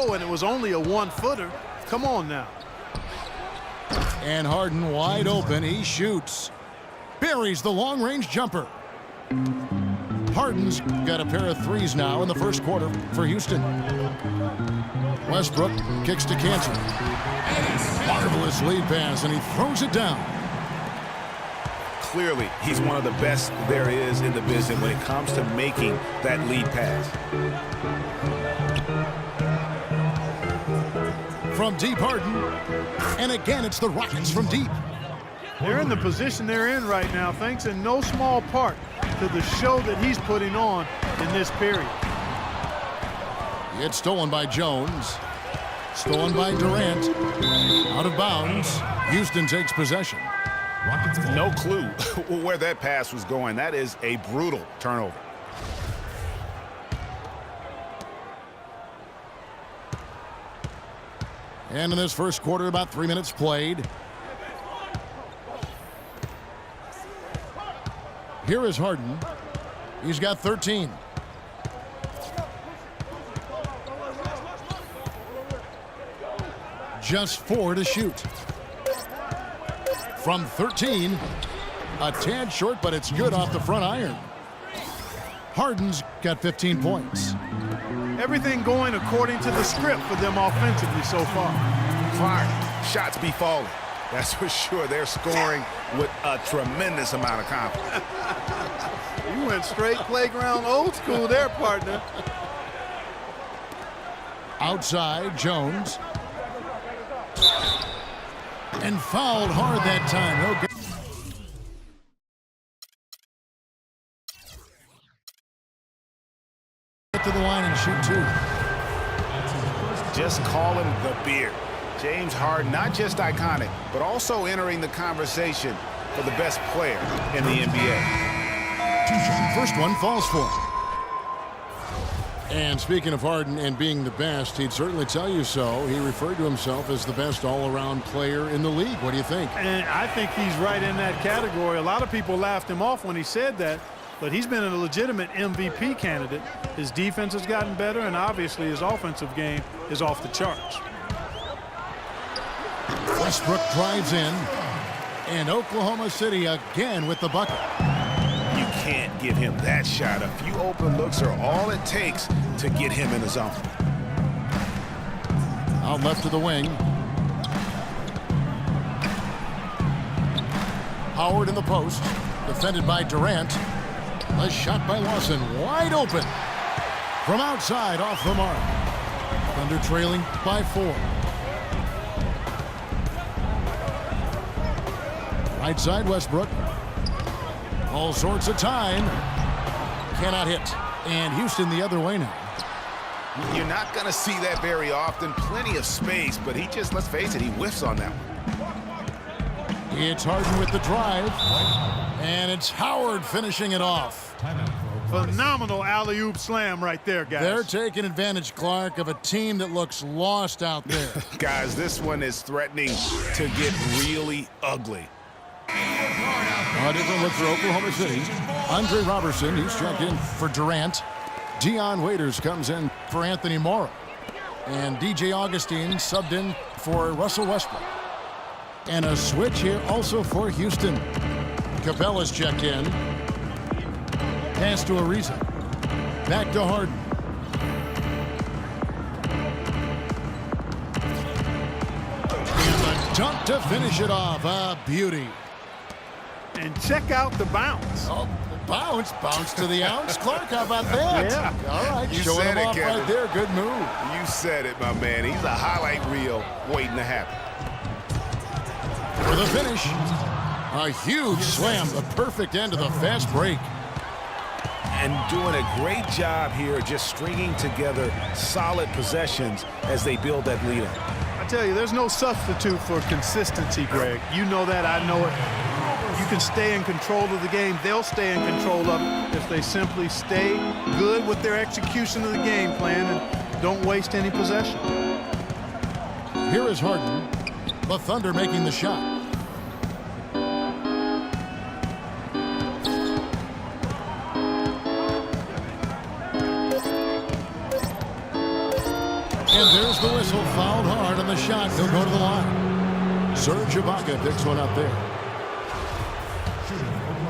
go, and it was only a one-footer. Come on now. And Harden wide open. He shoots. Buries the long-range jumper. Harden's got a pair of threes now in the first quarter for Houston. Westbrook kicks to Cantor. Marvelous lead pass, and he throws it down. Clearly, he's one of the best there is in the business when it comes to making that lead pass. From deep, Harden. And again, it's the Rockets from deep. They're in the position they're in right now, thanks in no small part to the show that he's putting on in this period. It's stolen by Jones. Stolen by Durant. Out of bounds. Houston takes possession. No clue where that pass was going. That is a brutal turnover. And in this first quarter, about 3 minutes played. Here is Harden. He's got 13. Just 4 to shoot. From 13, a tad short, but it's good off the front iron. Harden's got 15 points. Everything going according to the script for them offensively so far. Clark, shots be falling. That's for sure. They're scoring with a tremendous amount of confidence. You went straight playground old school there, partner. Outside, Jones. And fouled hard that time. He'll get to the line and shoot two. Just call him the beard. James Harden, not just iconic, but also entering the conversation for the best player in the NBA. First one falls for him. And speaking of Harden and being the best, he'd certainly tell you so. He referred to himself as the best all-around player in the league. What do you think? And I think he's right in that category. A lot of people laughed him off when he said that, but he's been a legitimate MVP candidate. His defense has gotten better, and obviously his offensive game is off the charts. Westbrook drives in, and Oklahoma City again with the bucket. You can't give him that shot. A few open looks are all it takes to get him in the zone. Out left to the wing. Howard in the post, defended by Durant. A shot by Lawson, wide open. From outside, off the mark. Thunder trailing by 4. Right side, Westbrook. All sorts of time. Cannot hit. And Houston the other way now. You're not going to see that very often. Plenty of space, but he just, let's face it, he whiffs on that one. It's Harden with the drive. And it's Howard finishing it off. Phenomenal alley-oop slam right there, guys. They're taking advantage, Clark, of a team that looks lost out there. Guys, this one is threatening to get really ugly. A different look for Oklahoma City. Andre Robertson, he's checked in for Durant. Dion Waiters comes in for Anthony Morrow. And DJ Augustine subbed in for Russell Westbrook. And a switch here also for Houston. Capella's checked in. Pass to Ariza. Back to Harden. And the dunk to finish it off. A beauty. And check out the bounce. Oh, bounce to the ounce. Clark, how about that? Yeah. All right, You showing said him it, off Kevin. right there. Good move. You said it, my man. He's a highlight reel waiting to happen. For the finish. A huge slam. The perfect end of the fast break. And doing a great job here just stringing together solid possessions as they build that lead up. I tell you, there's no substitute for consistency, Greg. You know that. I know it. You can stay in control of the game. They'll stay in control of it if they simply stay good with their execution of the game plan and don't waste any possession. Here is Harden. The Thunder making the shot. And there's the whistle, fouled hard on the shot. He'll go to the line. Serge Ibaka picks one up there.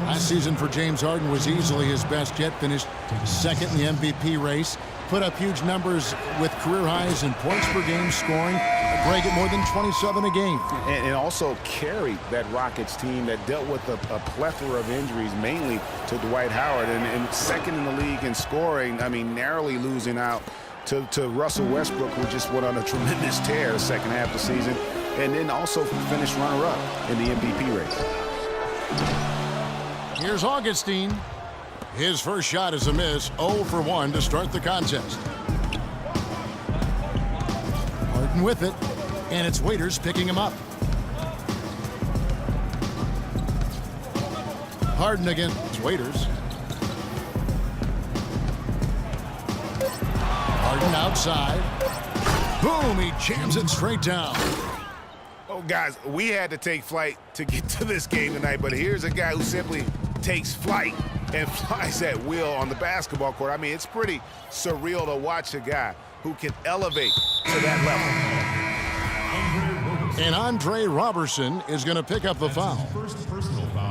Last season for James Harden was easily his best yet. Finished second in the MVP race. Put up huge numbers with career highs in points per game scoring. Greg at more than 27 a game. And also carried that Rockets team that dealt with a plethora of injuries, mainly to Dwight Howard. And second in the league in scoring, I mean, narrowly losing out to Russell Westbrook, who just went on a tremendous tear the second half of the season. And then also finished runner-up in the MVP race. Here's Augustine. His first shot is a miss, 0 for 1 to start the contest. Harden with it, and it's Waiters picking him up. Harden against Waiters. Harden outside. Boom, he jams it straight down. Oh, guys, we had to take flight to get to this game tonight, but here's a guy who simply takes flight and flies at will on the basketball court. I mean, it's pretty surreal to watch a guy who can elevate to that level. And Andre Robertson is going to pick up the foul.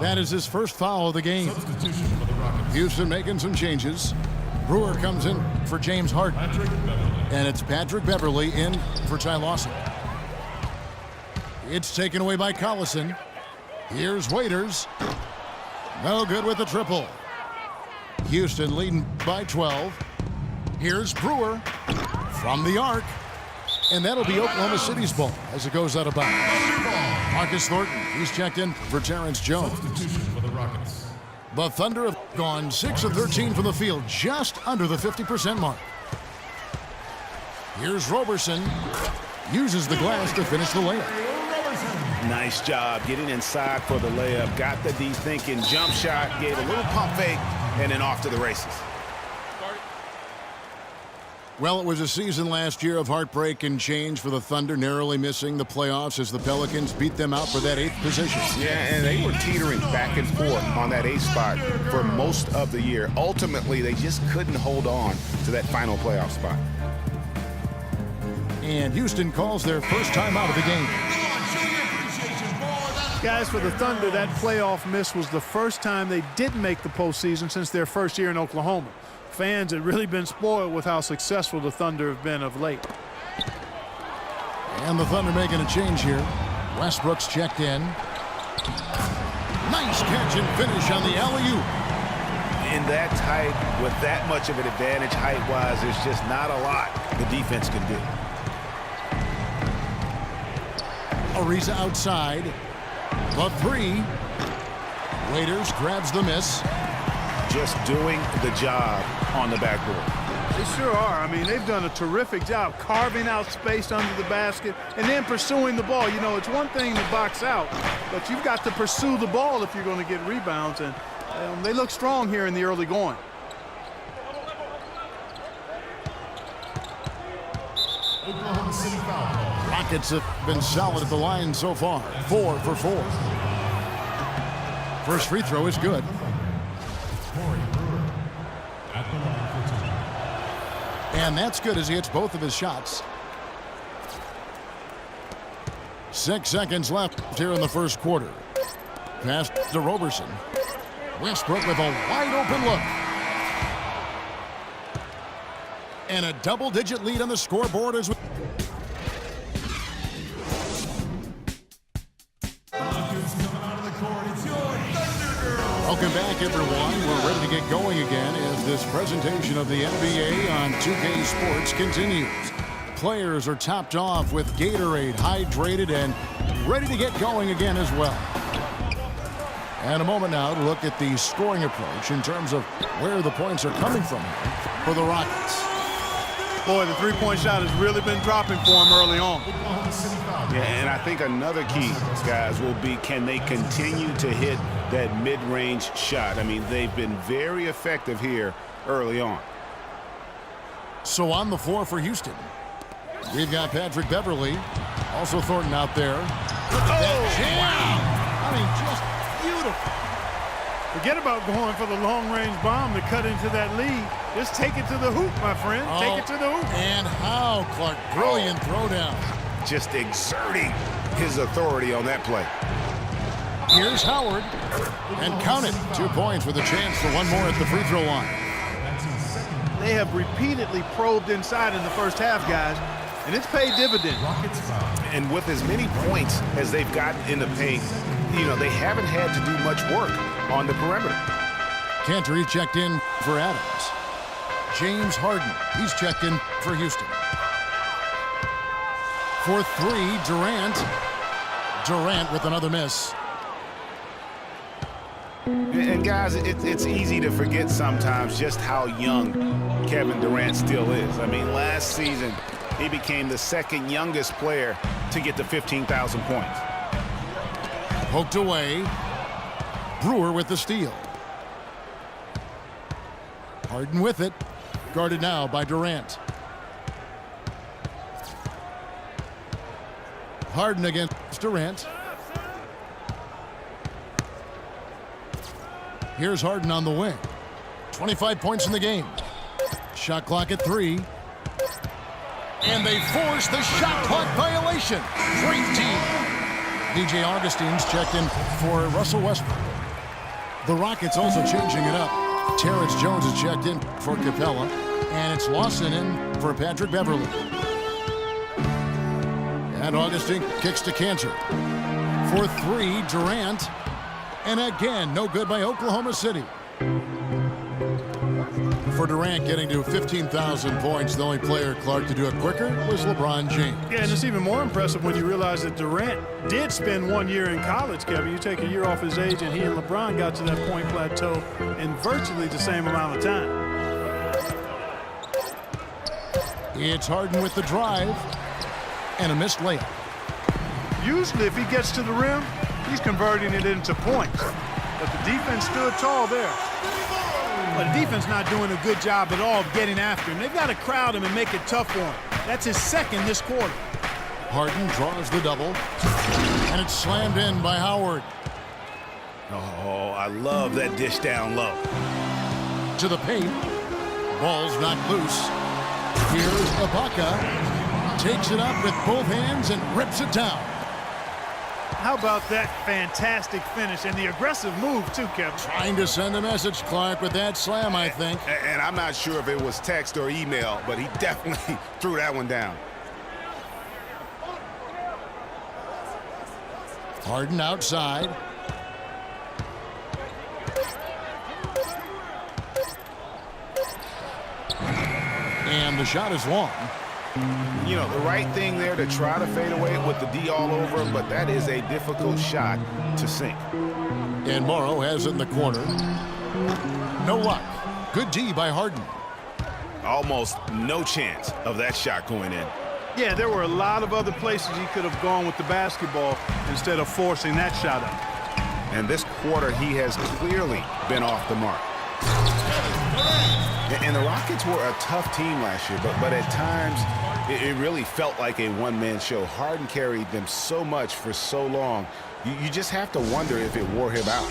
That is his first foul of the game. Houston making some changes. Brewer comes in for James Harden. And it's Patrick Beverley in for Ty Lawson. It's taken away by Collison. Here's Waiters. No good with the triple. Houston leading by 12. Here's Brewer from the arc. And that'll be Oklahoma City's ball as it goes out of bounds. Marcus Thornton, he's checked in for Terrence Jones. The Thunder have gone 6 of 13 from the field, just under the 50% mark. Here's Roberson. Uses the glass to finish the layup. Nice job getting inside for the layup. Got the deep thinking jump shot, gave a little pump fake, and then off to the races. Well, it was a season last year of heartbreak and change for the Thunder, narrowly missing the playoffs as the Pelicans beat them out for that 8th position. Yeah, and they were teetering back and forth on that 8th spot for most of the year. Ultimately, they just couldn't hold on to that final playoff spot. And Houston calls their first time out of the game. Guys, for the Thunder, that playoff miss was the first time they didn't make the postseason since their first year in Oklahoma. Fans had really been spoiled with how successful the Thunder have been of late. And the Thunder making a change here. Westbrook's checked in. Nice catch and finish on the alley-oop. In that tight, with that much of an advantage height-wise, there's just not a lot the defense can do. Ariza outside. The three. Waiters grabs the miss. Just doing the job on the backboard. They sure are. I mean, they've done a terrific job carving out space under the basket and then pursuing the ball. You know, it's one thing to box out, but you've got to pursue the ball if you're going to get rebounds, and they look strong here in the early going. Oklahoma City foul. Rockets have been solid at the line so far. 4 for 4. First free throw is good. And that's good as he hits both of his shots. 6 seconds left here in the first quarter. Pass to Roberson. Westbrook with a wide open look. And a double-digit lead on the scoreboard as we... Welcome back, everyone. We're ready to get going again as this presentation of the NBA on 2K Sports continues. Players are topped off with Gatorade, hydrated, and ready to get going again as well. And a moment now to look at the scoring approach in terms of where the points are coming from for the Rockets. Boy, the three-point shot has really been dropping for them early on. Yeah, and I think another key, guys, will be can they continue to hit that mid-range shot? I mean, they've been very effective here early on. So on the floor for Houston, we've got Patrick Beverley, also Thornton out there. That jam! I mean, just beautiful. Forget about going for the long-range bomb to cut into that lead. Just take it to the hoop, my friend. Take it to the hoop. And how, Clark? Brilliant throwdown. Just exerting his authority on that play. Here's Howard. And count it. 2 points with a chance for one more at the free throw line. They have repeatedly probed inside in the first half, guys, and it's paid dividends. And with as many points as they've gotten in the paint, you know, they haven't had to do much work on the perimeter. Cantor checked in for Adams. James Harden, he's checked in for Houston. For 3, Durant. Durant with another miss. And guys, it's easy to forget sometimes just how young Kevin Durant still is. I mean, last season, he became the second youngest player to get to 15,000 points. Poked away. Brewer with the steal. Harden with it. Guarded now by Durant. Harden against Durant. Here's Harden on the wing. 25 points in the game. Shot clock at 3. And they force the shot clock violation. Great team. DJ Augustine's checked in for Russell Westbrook. The Rockets also changing it up. Terrence Jones is checked in for Capella. And it's Lawson in for Patrick Beverly. And Augustine kicks to Cantor. For 3, Durant. And again, no good by Oklahoma City. For Durant getting to 15,000 points, the only player, Clark, to do it quicker was LeBron James. Yeah, and it's even more impressive when you realize that Durant did spend 1 year in college, Kevin. You take a year off his age, and he and LeBron got to that point plateau in virtually the same amount of time. It's Harden with the drive and a missed layup. Usually, if he gets to the rim, he's converting it into points. But the defense stood tall there. But the defense not doing a good job at all of getting after him. They've got to crowd him and make it tough for him. That's his second this quarter. Harden draws the double. And it's slammed in by Howard. Oh, I love that dish down low. To the paint. Ball's knocked loose. Here's Ibaka. Takes it up with both hands and rips it down. How about that fantastic finish and the aggressive move, too, Kevin? Trying to send a message, Clark, with that slam, I think. And I'm not sure if it was text or email, but he definitely threw that one down. Harden outside. And the shot is long. You know, the right thing there to try to fade away with the D all over, but that is a difficult shot to sink. And Morrow has it in the corner. No luck. Good D by Harden. Almost no chance of that shot going in. Yeah, there were a lot of other places he could have gone with the basketball instead of forcing that shot up. And this quarter, he has clearly been off the mark. And the Rockets were a tough team last year, but at times it really felt like a one-man show. Harden carried them so much for so long. You just have to wonder if it wore him out.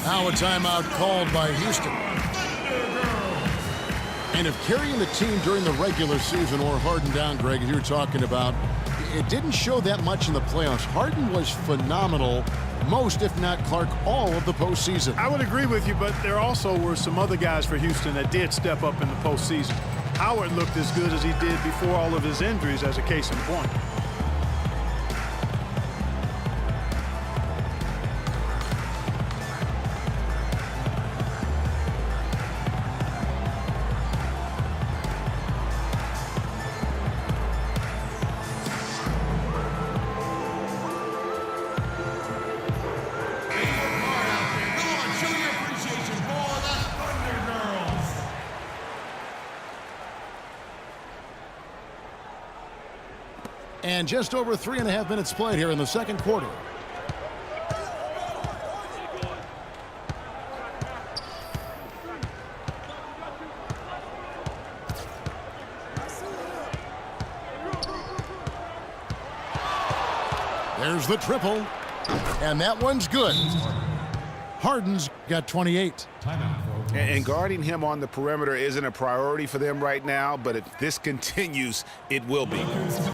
Now a timeout called by Houston. And if carrying the team during the regular season or Harden down, Greg, as you were talking about, it didn't show that much in the playoffs. Harden was phenomenal most, if not Clark, all of the postseason. I would agree with you, but there also were some other guys for Houston that did step up in the postseason. Howard looked as good as he did before all of his injuries, as a case in point. And just over 3.5 minutes played here in the second quarter. There's the triple. And that one's good. Harden's got 28. And guarding him on the perimeter isn't a priority for them right now, but if this continues, it will be.